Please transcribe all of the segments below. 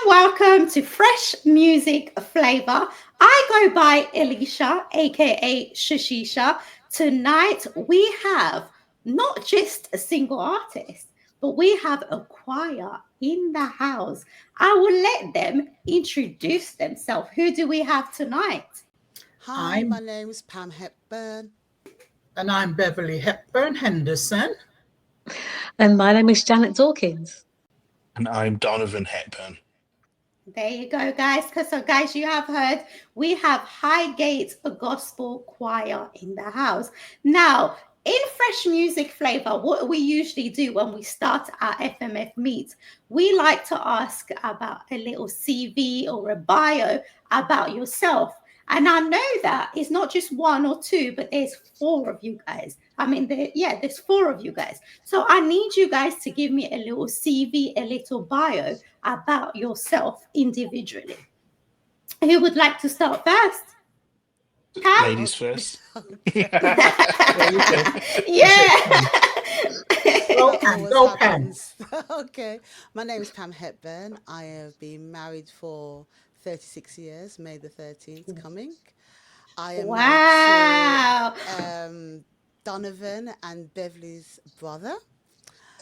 Welcome to Fresh Music Flavour. I go by Elisha, aka Shashisha. Tonight we have not just a single artist, but we have a choir in the house. I will let them introduce themselves. Who do we have tonight? Hi, my name is Pam Hepburn. And I'm Beverly Hepburn Henderson. And my name is Janet Dawkins. And I'm Donovan Hepburn. There you go, guys. So, guys, you have heard we have Highgate Gospel Choir in the house. Now, in Fresh Music Flavour, what we usually do when we start our FMF meet, we like to ask about a little CV or a bio about yourself. And I know that it's not just one or two, but there's four of you guys. I mean, there's four of you guys. So I need you guys to give me a little CV, a little bio about yourself individually. Who would like to start first? Pam? Ladies first. Yeah. Go Pam. Okay. My name is Pam Hepburn. I have been married for 36 years, May the 13th coming. I am married to Donovan and Beverly's brother,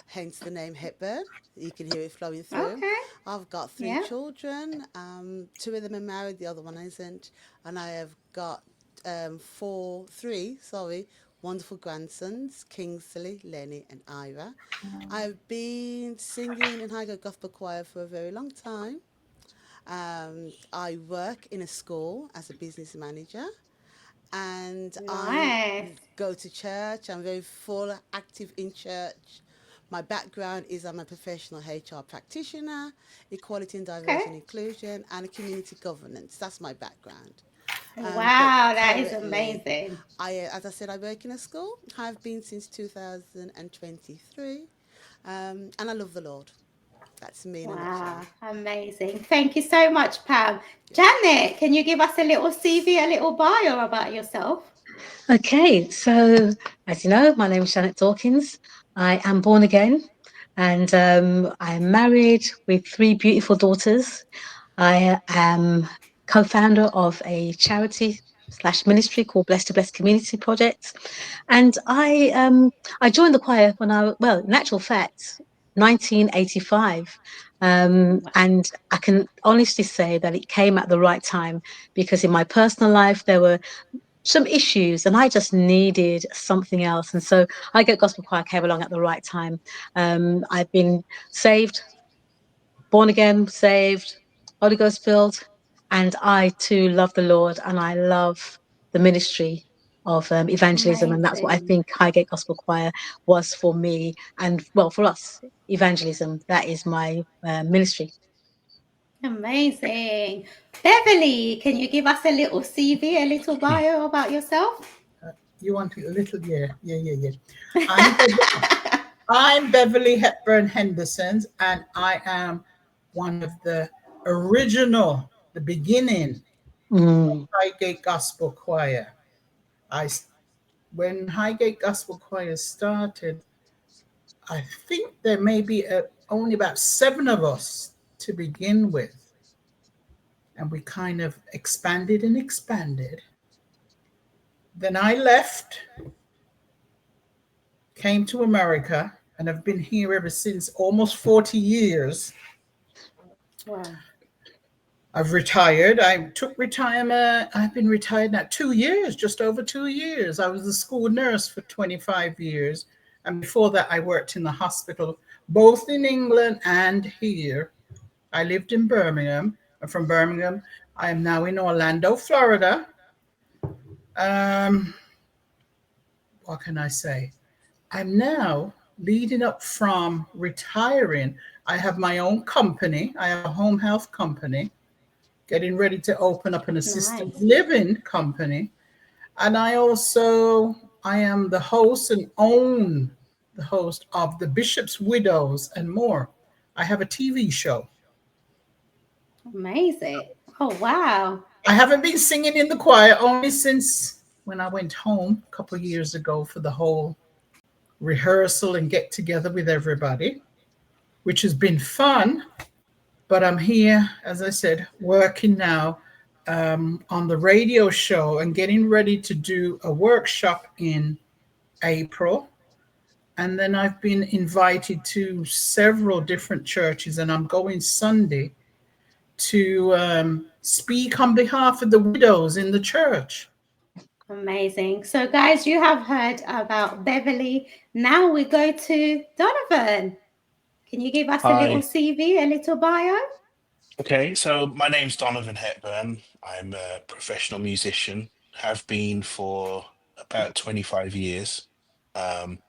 hence the name Hepburn. You can hear it flowing through. Okay. I've got three children. Two of them are married, the other one isn't. And I have got three wonderful grandsons, Kingsley, Lenny and Ira. I've been singing in Highgate Gospel Choir for a very long time. I work in a school as a business manager, and I go to church. I'm very full, active in church. My background is I'm a professional HR practitioner, equality and diversity and inclusion, and community governance. That's my background. Wow, that is amazing. As I said, I work in a school. I've been since 2023, and I love the Lord. That's me in a nutshell. Amazing. Thank you so much, Pam. Janet, can you give us a little CV, a little bio about yourself? Okay, so as you know, my name is Janet Dawkins. I am born again, and I am married with three beautiful daughters. I am co-founder of a charity / ministry called Blessed to Blessed Community Project, and I joined the choir when in actual fact, 1985. And I can honestly say that it came at the right time, because in my personal life there were some issues and I just needed something else. And so Highgate Gospel Choir came along at the right time. I've been saved, born again, saved, Holy Ghost filled, and I too love the Lord, and I love the ministry of evangelism. And that's what I think Highgate Gospel Choir was for me, and for us, evangelism. That is my ministry. Amazing. Beverly, can you give us a little CV, a little bio about yourself? You want a little? Yeah. I'm Beverly Hepburn Henderson, and I am one of the original, the beginning Highgate Gospel Choir. When Highgate Gospel Choir started, I think there may be only about 7 of us to begin with. And we kind of expanded and expanded. Then I left, came to America, and have been here ever since, almost 40 years. Wow. I've retired. I took retirement. I've been retired now 2 years, just over 2 years. I was a school nurse for 25 years. And before that, I worked in the hospital, both in England and here. I lived in Birmingham. I'm from Birmingham. I am now in Orlando, Florida. What can I say? I'm now leading up from retiring. I have my own company. I have a home health company, getting ready to open up an assisted living company. And I am the host and own the host of The Bishop's Widows and more. I have a TV show. Amazing. Oh, wow. I haven't been singing in the choir only since when I went home a couple of years ago for the whole rehearsal and get together with everybody, which has been fun. But I'm here, as I said, working now on the radio show and getting ready to do a workshop in April. And then I've been invited to several different churches, and I'm going Sunday to speak on behalf of the widows in the church. Amazing. So, guys, you have heard about Beverly. Now we go to Donovan. Can you give us a little Hi. CV, a little bio? Okay, so my name's Donovan Hepburn. I'm a professional musician, have been for about 25 years. Um,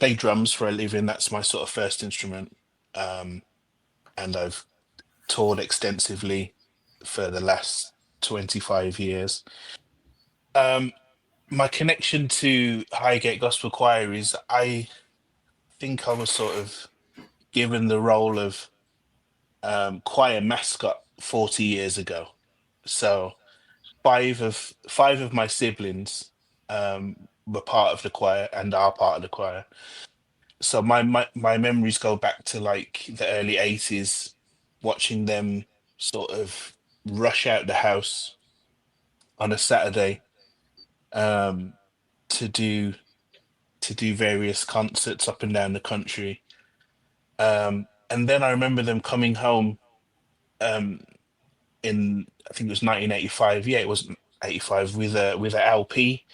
Play drums for a living. That's my sort of first instrument. Um, and I've toured extensively for the last 25 years. Um, my connection to Highgate Gospel Choir is I think I was sort of given the role of choir mascot 40 years ago. So five of my siblings were part of the choir and are part of the choir. So my memories go back to like the early 80s, watching them sort of rush out the house on a Saturday um, to do various concerts up and down the country. And then I remember them coming home um, in I think it was 1985. Yeah, it was 85 with a LP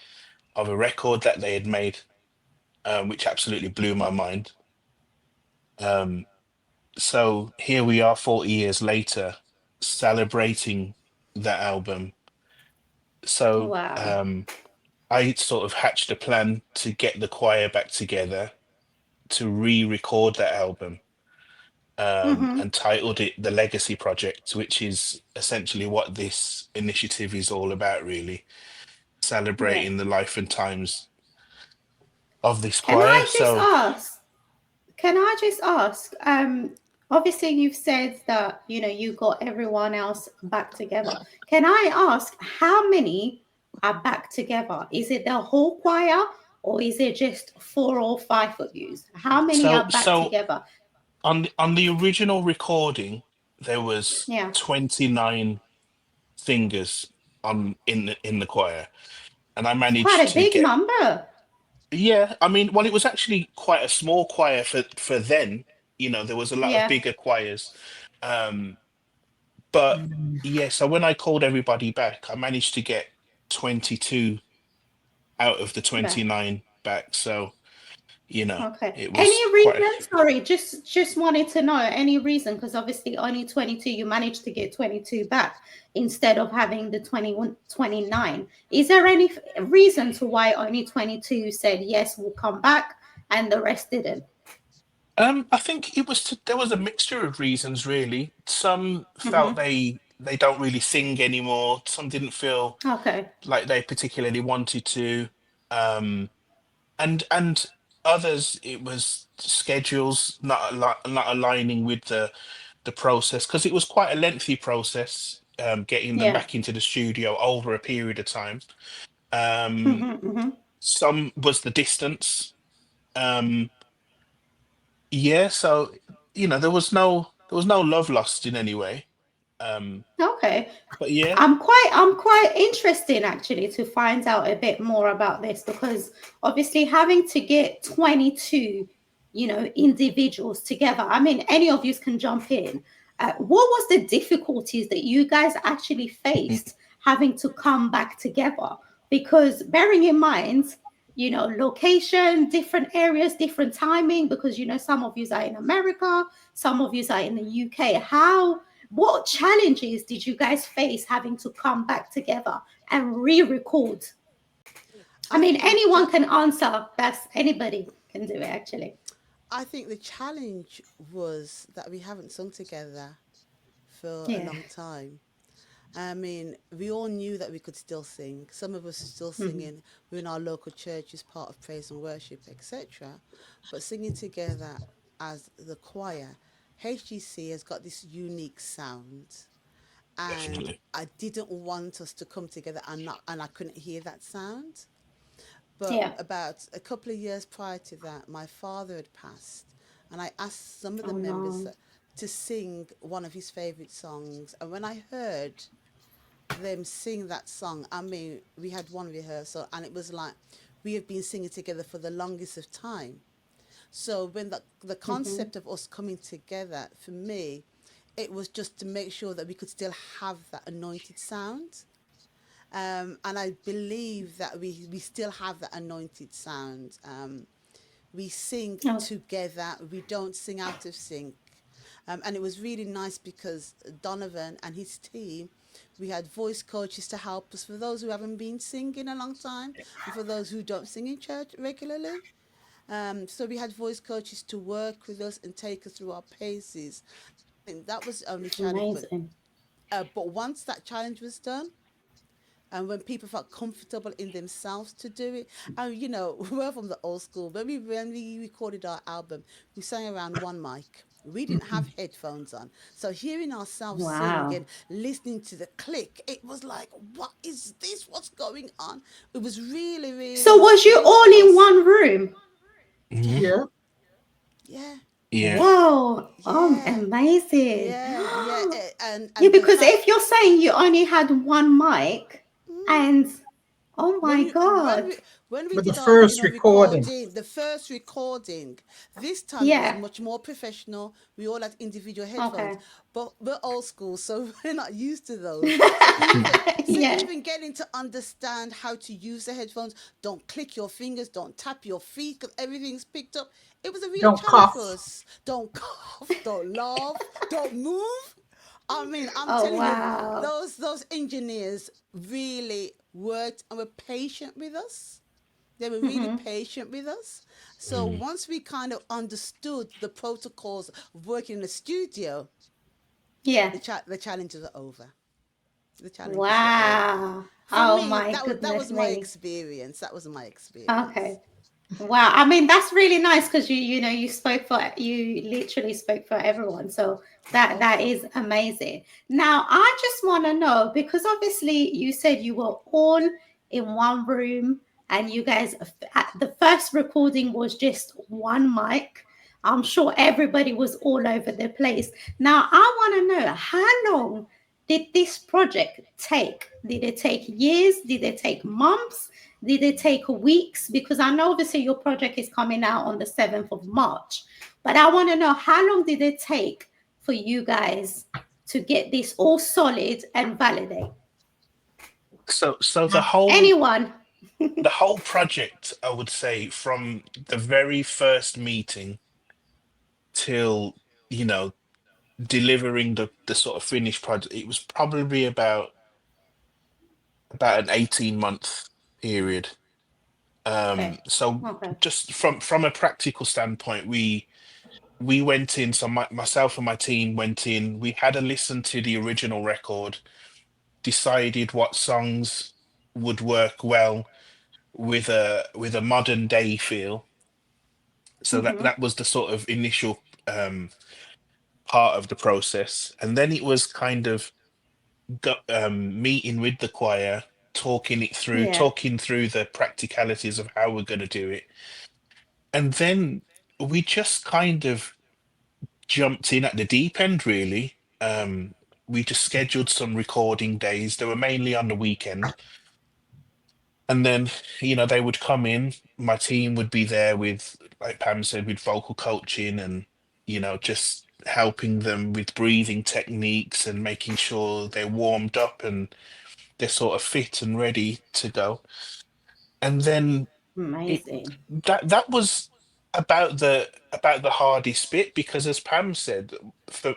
of a record that they had made, which absolutely blew my mind. Um, so here we are 40 years later celebrating that album. So Wow. I sort of hatched a plan to get the choir back together to re-record that album, Mm-hmm. and titled it The Legacy Project, which is essentially what this initiative is all about, really, Yeah. celebrating the life and times of this Can choir. I just So, ask? Can I just ask? Obviously you've said that you got everyone else back together. Can I ask how many are back together? Is it the whole choir or is it just four or five of you? How many so, are back so together? on the original recording, there was Yeah, 29 singers in the choir, and I it's quite managed a to big get. number. Yeah, I mean, well, it was actually quite a small choir for then. There was a lot of Yeah, bigger choirs. Um, but yeah, so when I called everybody back, I managed to get 22 out of the back. 29 back. So, Okay. it was Any quite. reason? Sorry, just wanted to know any reason because obviously only 22 you managed to get 22 back instead of having the 21 29. Is there any reason to why only 22 said yes, we'll come back and the rest didn't? I think there was a mixture of reasons, really. Some felt Mhm. they don't really sing anymore. Some didn't feel Okay. like they particularly wanted to. Um, and others, it was schedules not aligning with the process, because it was quite a lengthy process, getting them Yeah. back into the studio over a period of time. Um, Mhm. Mhm. some was the distance. Um, yeah, so there was no love lost in any way. Um, Okay. but yeah. I'm quite interested actually to find out a bit more about this because obviously having to get 22, individuals together. I mean, any of you can jump in. What was the difficulties that you guys actually faced having to come back together? Because bearing in mind, location, different areas, different timing, because some of you are in America, some of you are in the UK. What challenges did you guys face having to come back together and re-record? I I mean, think anyone can answer. That's anybody can do it actually. I think the challenge was that we haven't sung together for a Yeah. long time. I mean, we all knew that we could still sing. Some of us are still Mhm. singing. We're in our local church as part of praise and worship, etc. But singing together as the choir, HGC has got this unique sound. and Definitely. I didn't want us to come together and I couldn't hear that sound. But Yeah. about a couple of years prior to that, my father had passed, and I asked some of the Oh members no. to sing one of his favorite songs. And when I heard them sing that song, I mean, we had one rehearsal, and it was like we have been singing together for the longest of time. So when the Mm-hmm. concept of us coming together, for me, it was just to make sure that we could still have that anointed sound. And I believe that we still have that anointed sound. We sing Oh, together, we don't sing out of sync. And it was really nice because Donovan and his team, we had voice coaches to help us for those who haven't been singing a long time and for those who don't sing in church regularly. So we had voice coaches to work with us and take us through our paces. And that was the only challenge. amazing. But once that challenge was done, and when people felt comfortable in themselves to do it, and you know, we're from the old school. When we recorded our album, we sang around one mic. We didn't have headphones on, so hearing ourselves sing Wow. and listening to the click, it was like, "What is this? What's going on?" It was really, So really was you strange all for in us. one room? Yeah, Hmm. Yeah. yeah, Yeah. Whoa. yeah, Amazing. yeah, Yeah, and the because fact. if you're saying you only had one mic and oh when my we when God. we when we For the did our first recording. recording, the first recording, this time it was Yeah. much more professional. We all had individual headphones, Okay. but we're old school, so we're not used to those. So even so Yeah. even getting to understand how to use the headphones, don't click your fingers, don't tap your feet because everything's picked up. It was a real Don't challenge for cough. us. Don't cough, don't laugh, don't move. I mean, I'm Oh telling you, wow. those engineers really worked and were patient with us. They were really Hmm. patient with us. So Mm. once we kind of understood the protocols of working in the studio, Yeah. the challenges are over. The challenges were over. Wow. For Oh me, my that goodness was my me. experience. That was my experience. Okay. Wow, I mean that's really nice because you know you literally spoke for everyone. So that Okay. is amazing. Now I just want to know because obviously you said you were all in one room and you guys the first recording was just one mic. I'm sure everybody was all over the place. Now I want to know how long did this project take? Did it take years? Did it take months? Did it take weeks? Because I know obviously your project is coming out on the 7th of March, but I want to know how long did it take for you guys to get this all solid and validate? So Uh, Anyone? the whole project, I would say, from the very first meeting till, you know, delivering the sort of finished project, it was probably about an 18-month period. Okay. So Okay. just from a practical standpoint, we went in, so myself and my team went in, we had a listen to the original record, decided what songs would work well with a modern day feel. So Mm-hmm. that was the sort of initial part of the process. And then it was kind of meeting with the choir, Yeah. talking through the practicalities of how we're going to do it. And then we just kind of jumped in at the deep end, really. We just scheduled some recording days. They were mainly on the weekend. And then, they would come in. My team would be there with, like Pam said, with vocal coaching and, just helping them with breathing techniques and making sure they're warmed up and they're sort of fit and ready to go. And then it Amazing. that was about the hardest bit because as Pam said,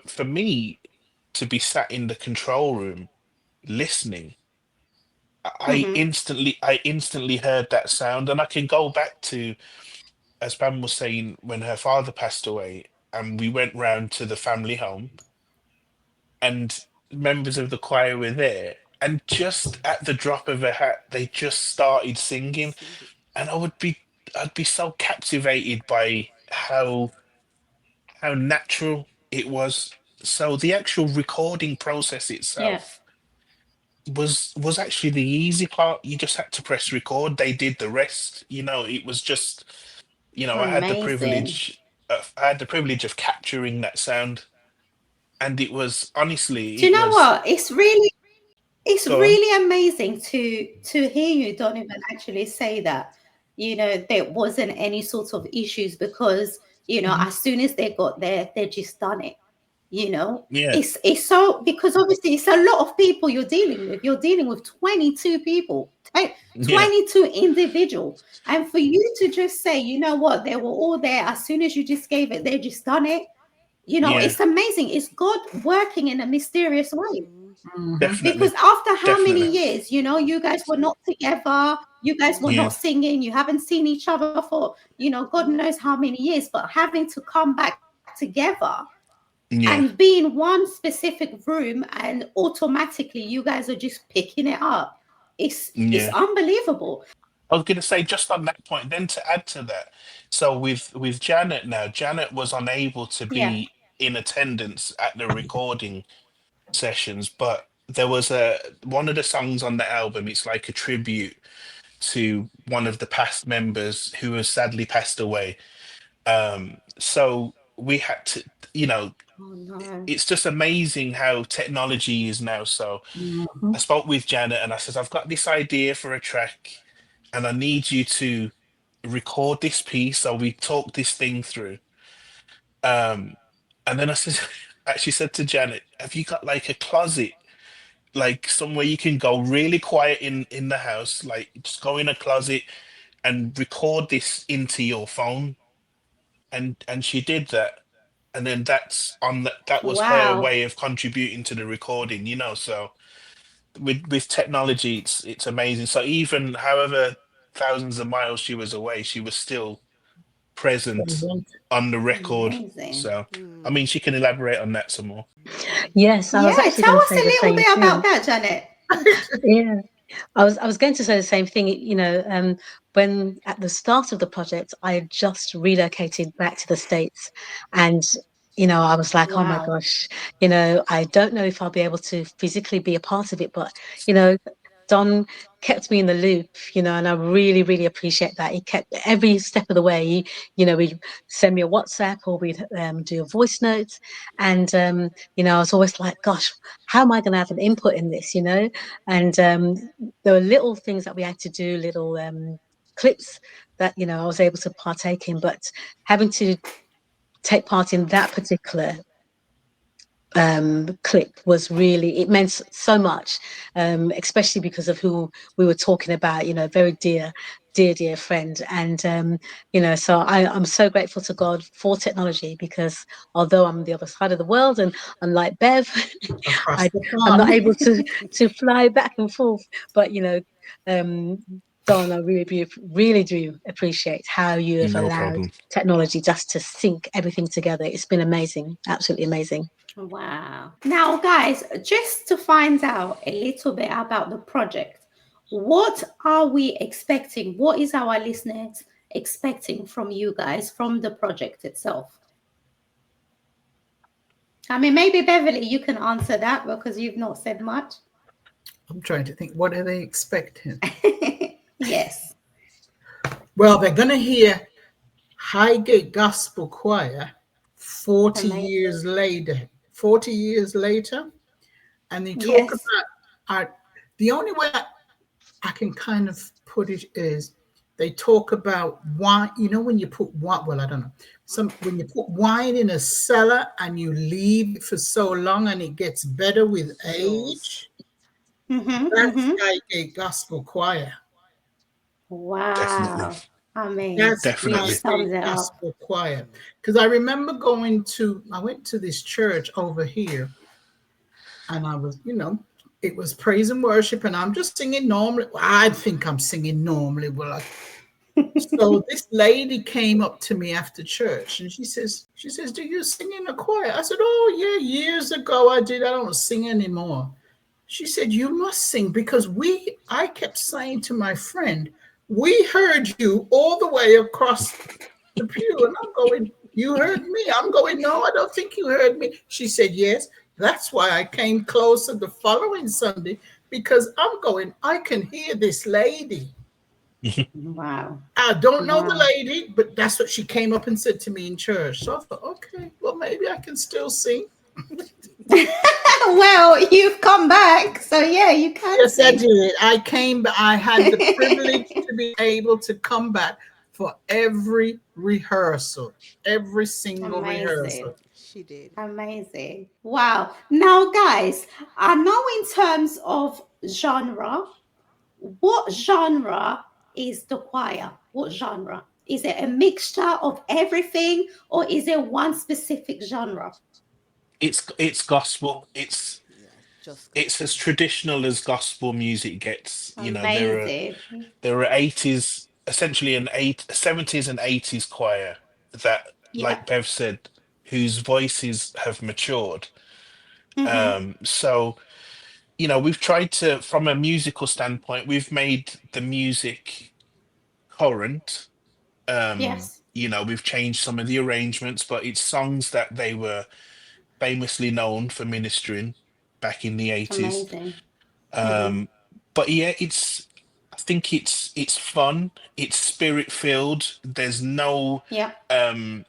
for me to be sat in the control room listening, Mm-hmm. I instantly heard that sound, and I can go back to, as Pam was saying, when her father passed away, and we went round to the family home, and members of the choir were there, and just at the drop of a hat, they just started singing, Sing it. and I'd be so captivated by how natural it was. So the actual recording process Yeah. itself was actually the easy part. You just had to press record. They did the rest. It was just, I had the Amazing. privilege. I had the privilege of capturing that sound, and it was honestly, Do you it know was. what? It's Go on. really amazing to hear you, Donovan, actually say that, there wasn't any sort of issues because, Mhm. as soon as they got there, they just done it. You know, Yeah, it's so because obviously it's a lot of people you're dealing with. You're dealing with 22 people, yeah, 22 individual. And for you to just say, you know what, they were all there as soon as you just gave it, they just done it. yeah. It's amazing. It's God working in a mysterious way. Mm. Mhm. Because Definitely, after how many definitely. years, you guys were not together, you guys were Yeah, not singing, you haven't seen each other for, God Mm. knows how many years, but having to come back together and yeah, be in one specific room and automatically you guys are just picking it up. It's yeah. unbelievable. I was gonna say just on that point, then to add to that, so with Janet now, Janet was unable to Yeah. be in attendance at the recording sessions, but there was a one of the songs on the album. It's like a tribute to one of the past members who has sadly passed away. So we had to, you know, Oh no. it's just amazing how technology is now. So I Mhm. spoke with Janet and I said, I've got this idea for a track and I need you to record this piece. So we talked this thing through. Um, and then I said, actually said to Janet, have you got like a closet, like somewhere you can go really quiet in the house, like just go in a closet and record this into your phone? And she did that. And then that was her Wow. way of contributing to the recording, So with technology, it's amazing. So even however thousands of miles she was away, she was still present Present. on the record. Amazing. So I Mm. mean, she can elaborate on that some more. Yes, I Yeah, was actually tell going to us say a the little same bit about thing. that, Janet. Yeah. I was going to say the same thing. When at the start of the project, I had just relocated back to the States, and I was like, oh my Wow. gosh, I don't know if I'll be able to physically be a part of it, but you know, Don kept me in the loop, and I really, really appreciate that. He kept every step of the way. He'd send me a WhatsApp or we'd do a voice note, and I was always like, gosh, how am I going to have an input in this, And there were little things that we had to do, little clips that I was able to partake in, but having to take part in that particular clip was really, it meant so much, especially because of who we were talking about, very dear friend. And so I'm so grateful to God for technology, because although I'm on the other side of the world and unlike Bev, Across I, the I'm not pond. able to fly back and forth. But um, Don, I really do appreciate how you have No allowed problem. technology just to sync everything together. It's been amazing, absolutely amazing. Wow. Now, guys, just to find out a little bit about the project, what are we expecting? What is our listeners expecting from you guys from the project itself? I mean, maybe Beverly, you can answer that because you've not said much. I'm trying to think, what are they expecting? Yes. Well, they're going to hear Highgate Gospel Choir 40 Amazing. years later. 40 years later. And they talk Yes. about art. The only way I can kind of put it is they talk about wine. When you put wine, well, I don't know. When you put wine in a cellar and you leave it for so long and it gets better with Yours. age, Mm-hmm. that's Mm-hmm. Highgate Gospel Choir. Definitely, Wow. I mean, That's that definitely. Highgate sums it up. Gospel Choir. Because I remember I went to this church over here and I was, it was praise and worship and I'm just singing normally. Well, I think I'm singing normally. So this lady came up to me after church and she says, do you sing in a choir? I said, oh yeah, years ago I did. I don't sing anymore. She said, you must sing because I kept saying to my friend, we heard you all the way across the pew. And I'm going, You heard me. I'm going, no, I don't think you heard me. She said, yes. That's why I came closer the following Sunday because I'm going, I can hear this lady. Wow. I don't know the Wow. lady, but that's what she came up and said to me in church. So I thought, okay, well, maybe I can still sing. Well, you've come back, so yeah, you can Yes, I sing. did. I came, I had the privilege to be able to come back for every rehearsal, every single Amazing. rehearsal. She did. Amazing. Wow. Now, guys, I know in terms of genre, what genre is the choir? What genre? Is it a mixture of everything or is it one specific genre? It's gospel. Yeah, just It's as gospel. traditional as gospel music gets. You know, Amazing. there are 80s, essentially an 70s and 80s choir that, Yeah. like Bev said, whose voices have matured. Mm-hmm. So, you know, we've tried to, from a musical standpoint, we've made the music current. Yes. You know, we've changed some of the arrangements, but it's songs that they were famously known for ministering back in the 80s. Amazing. Mm-hmm. Um, but yeah, I think it's fun, it's spirit filled. Yeah. Um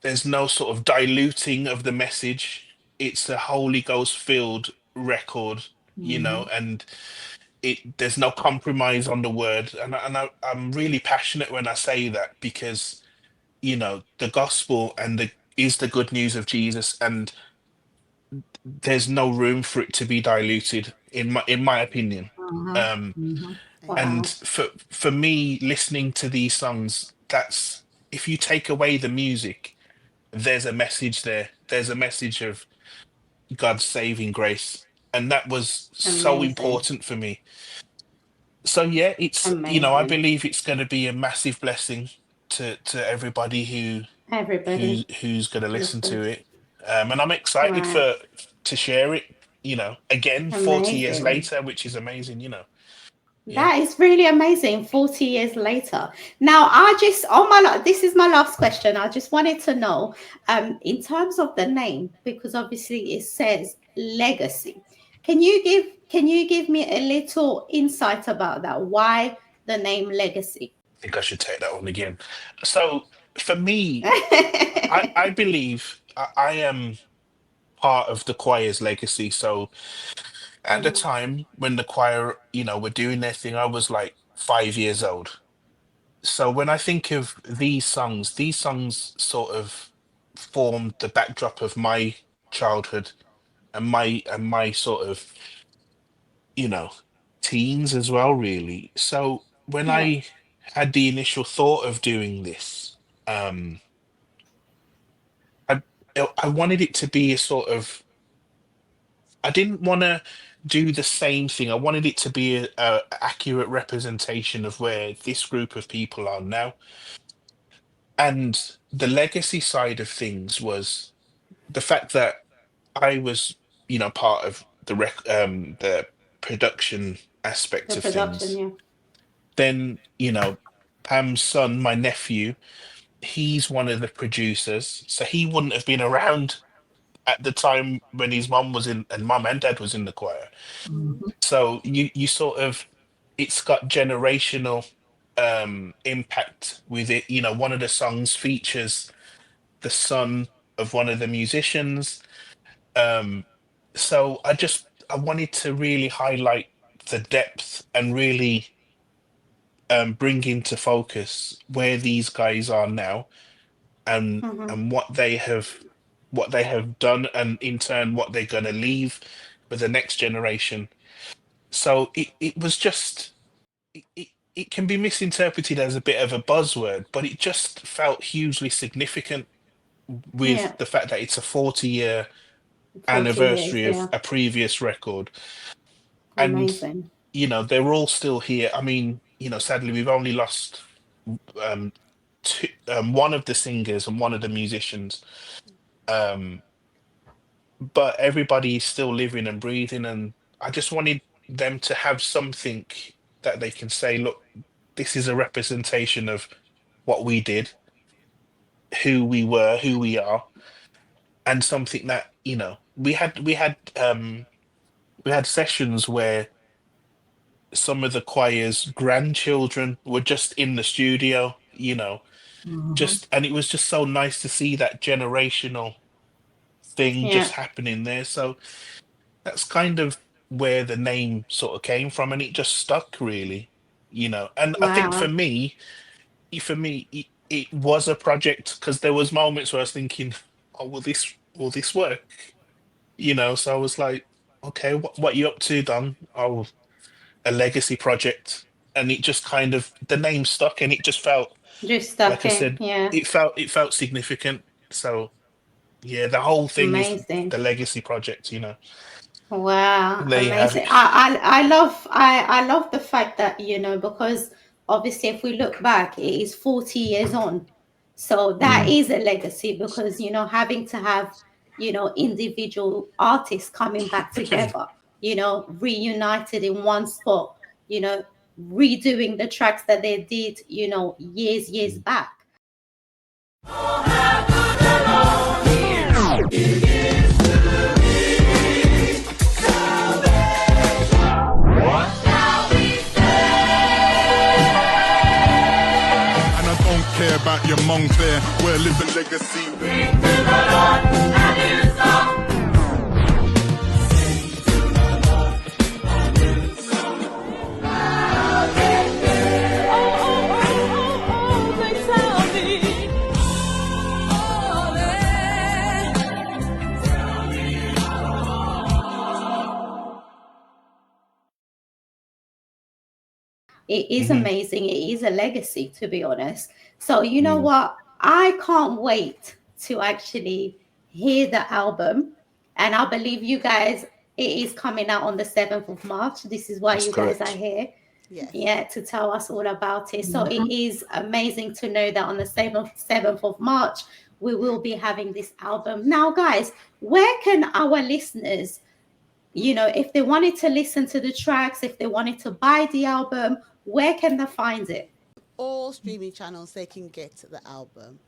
there's no sort of diluting of the message. It's a Holy Ghost filled record, you know, Mhm. and there's no compromise on the word. I'm really passionate when I say that because, you know, the gospel and the is the good news of Jesus, and there's no room for it to be diluted in my opinion. Mhm. Um, Mhm. and Amen. Wow. for me, listening to these songs, that's if you take away the music, there's a message there. There's a message of God's saving grace, and that was so Amazing. important for me. So yeah, it's, you know, I Amazing. believe it's going to be a massive blessing to everybody Everybody who's going to listen to listens. it. And I'm excited Right. for to share it, you know, again 40 years Amazing. later, which is amazing, you know. Yeah. That is really amazing. 40 years later. Now, this is my last question. I just wanted to know, in terms of the name, because obviously it says legacy. Can you give me a little insight about that? Why the name legacy? I think I should take that one again. So for me, I believe I am part of the choir's legacy. So at the Mhm. time when the choir, you know, were doing their thing, I was like 5 years old. So when I think of these songs sort of formed the backdrop of my childhood and my sort of, you know, teens as well, really. So when Yeah. I had the initial thought of doing this, um, I I wanted it to be a sort of, I didn't want to do the same thing. I wanted it to be a accurate representation of where this group of people are now. And the legacy side of things was the fact that I was, you know, part of the production The aspect of production, things. yeah. Then, you know, Pam's son, my nephew, he's one of the producers, so he wouldn't have been around at the time when his mum was in, and mum and dad was in the choir. Mhm. So you sort of, it's got generational impact with it. You know, one of the songs features the son of one of the musicians. Um, so I wanted to really highlight the depth and really bring into focus where these guys are now, Hmm. and what they have done, and in turn what they're going to leave for the next generation. So it was just, it can be misinterpreted as a bit of a buzzword, but it just felt hugely significant with Yeah. the fact that it's a 40-year 40 years, anniversary of yeah. a previous record. And, Amazing. you know, they're all still here. I mean, you know, sadly, we've only lost um, one of the singers and one of the musicians. Um, but everybody is still living and breathing. And I just wanted them to have something that they can say, look, this is a representation of what we did. who we were, who we are, and something that, we had sessions where some of the choir's grandchildren were just in the studio, Mhm. just and it was just so nice to see that generational thing Yeah. just happening there. So that's kind of where the name sort of came from, and it just stuck really, And I think Wow. it was a project because there was moments where I was thinking, oh, will this work? So I was like, okay, what you up to, Don? Oh, a legacy project. And it just kind of the name stuck, and it just felt, Just like stuck I in. said, Yeah. it felt significant. So yeah, the whole thing is Amazing. the legacy project, Wow, There you have amazing. it. I love the fact that, because obviously if we look back, it is 40 years on. So that Mm. is a legacy because, having to have, individual artists coming back together, reunited in one spot, you know, redoing the tracks that they did, years back. And I don't care about your Moncler, we're living legacy. It is Hmm. amazing. It is a legacy, to be honest. So, you know Mm, what? I can't wait to actually hear the album. And I believe you guys, it is coming out on the 7th of March. This is why that's you guys are correct. here. Yes. Yeah, to tell us all about it. So it Mhm. is amazing to know that on the 7th of March, we will be having this album. Now, guys, where can our listeners, if they wanted to listen to the tracks, if they wanted to buy the album, where can they find it? All streaming channels they can get the album.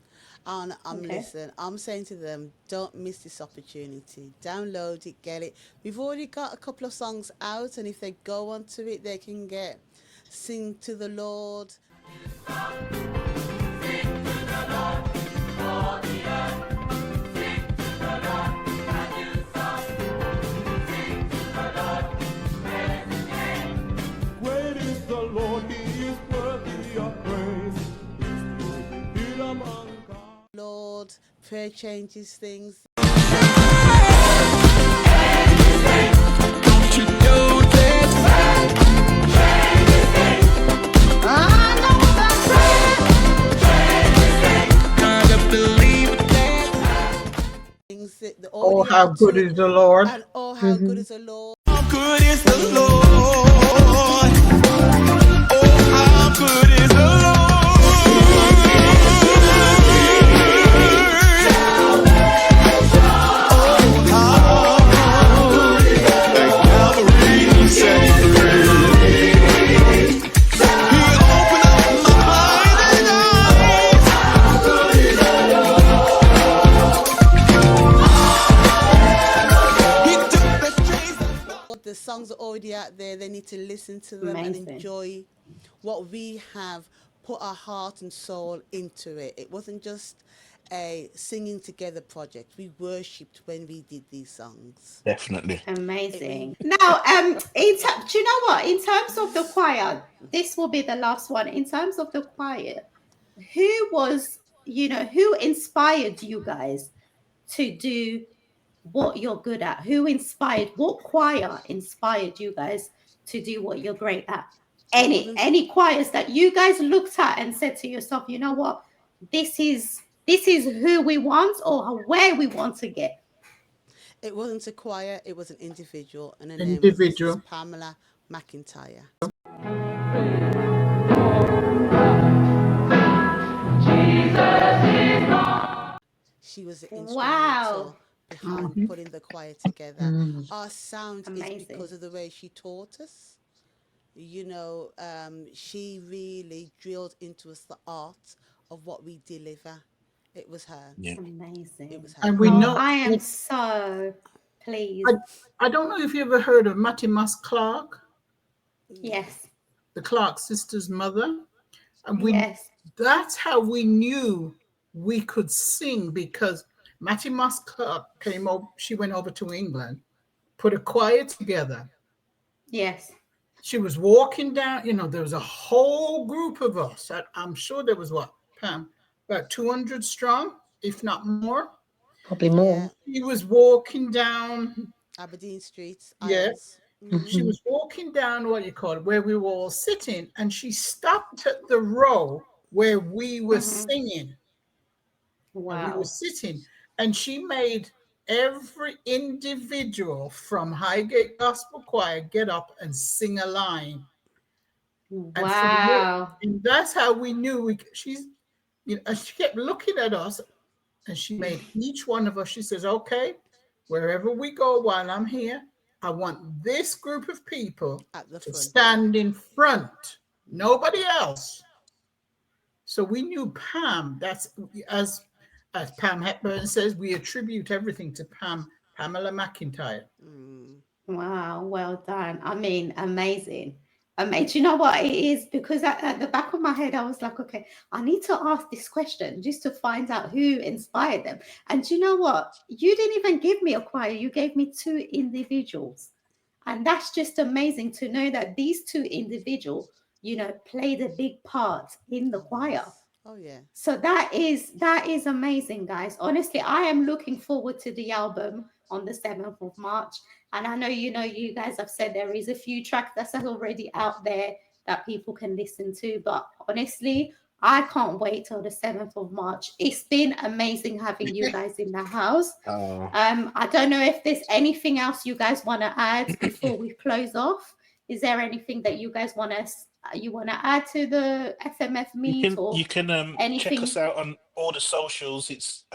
And Okay. listen, I'm saying to them, don't miss this opportunity. Download it, get it. We've already got a couple of songs out, and if they go onto it, they can get Sing to the Lord. Great is the Lord, he is worthy of praise. His among God. Lord, prayer changes things. Don't you know that? I know Gotta believe that. Things that they're Oh, already how out to good it. is the Lord. And oh, how good Mhm. is the Lord. How good is the Lord? Oh, how good is the The songs are already out there. They need to listen to them and amazing. enjoy what we have put our heart and soul into it. It wasn't just a singing together project. We worshipped when we did these songs. Definitely. It Amazing. really, Now, do you know what? In terms of the choir, this will be the last one. In terms of the choir, who was, who inspired you guys to do what you're good at? What choir inspired you guys to do what you're great at? it Any wasn't any choirs that you guys looked at and said to yourself, you know what, this is who we want or where we want to get. it wasn't a choir, it was an individual, and her name was Mrs. Individual. Pamela McIntyre. She was the Wow. instrumental behind Mhm. putting the choir together. Mm. Our sound is because Amazing. of the way she taught us. She really drilled into us the art of what we deliver. It was her. Yeah. It was Amazing. her. And we Oh, know, I am so I, pleased. I don't know if you ever heard of Mattie Moss Clark, No. Yes, the Clark sisters' mother. And yes. that's how we knew we could sing, because Mattie Moss Clark came over, she went over to England, put a choir together. Yes. She was walking down, there was a whole group of us. I'm sure there was what, Pam, about 200 strong, if not more. Probably Yeah. more. She was walking down, Aberdeen Street, yeah, Isles. she Hmm. was walking down what you call it, where we were all sitting, and she stopped at the row where we were Hmm. singing and we were Wow. sitting, and she made every individual from Highgate Gospel Choir get up and sing a line. And from there, Wow. and that's how we knew she's, and she kept looking at us, and she made each one of us, she says, okay, wherever we go while I'm here, I want this group of people At the to front. stand in front, nobody else. So we knew Pam. That's as Pam Hepburn says, we attribute everything to Pamela McIntyre. Mm. Wow, well done. I mean, amazing. Amazing. Do you know what it is? Because at the back of my head, I was like, okay, I need to ask this question just to find out who inspired them. And do you know what? You didn't even give me a choir, you gave me two individuals. And that's just amazing to know that these two individuals, played a big part in the choir. Yes. Oh yeah. So that is amazing, guys. Honestly, I am looking forward to the album on the 7th of March. And I know you guys have said there is a few tracks that's already out there that people can listen to. But honestly, I can't wait till the 7th of March. It's been amazing having you guys in the house. Oh, I don't know if there's anything else you guys want to add before we close off. Is there anything that you want to add to the FMF you meet, can or you can check us anything? out on all the socials. It's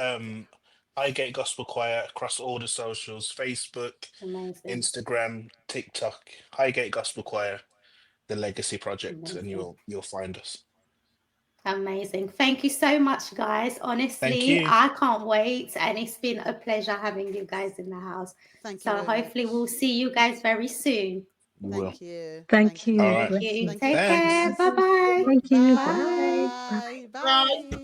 Highgate Gospel Choir across all the socials: Facebook, Amazing. Instagram, TikTok. Highgate Gospel Choir, the Legacy Project, and Amazing. you'll find us. Amazing. Thank you so much, guys. Thank Honestly, you. I can't wait. And it's been a pleasure having you guys in the house. Thank you So very hopefully we'll much. see you guys very soon. We will. Thank you. Thank Thank you. All you. right. Thank Bless you. you. Thank you, Take care. Thanks. guys. Bye-bye. Thank you. Bye. Bye. Bye. Bye. Bye. Bye.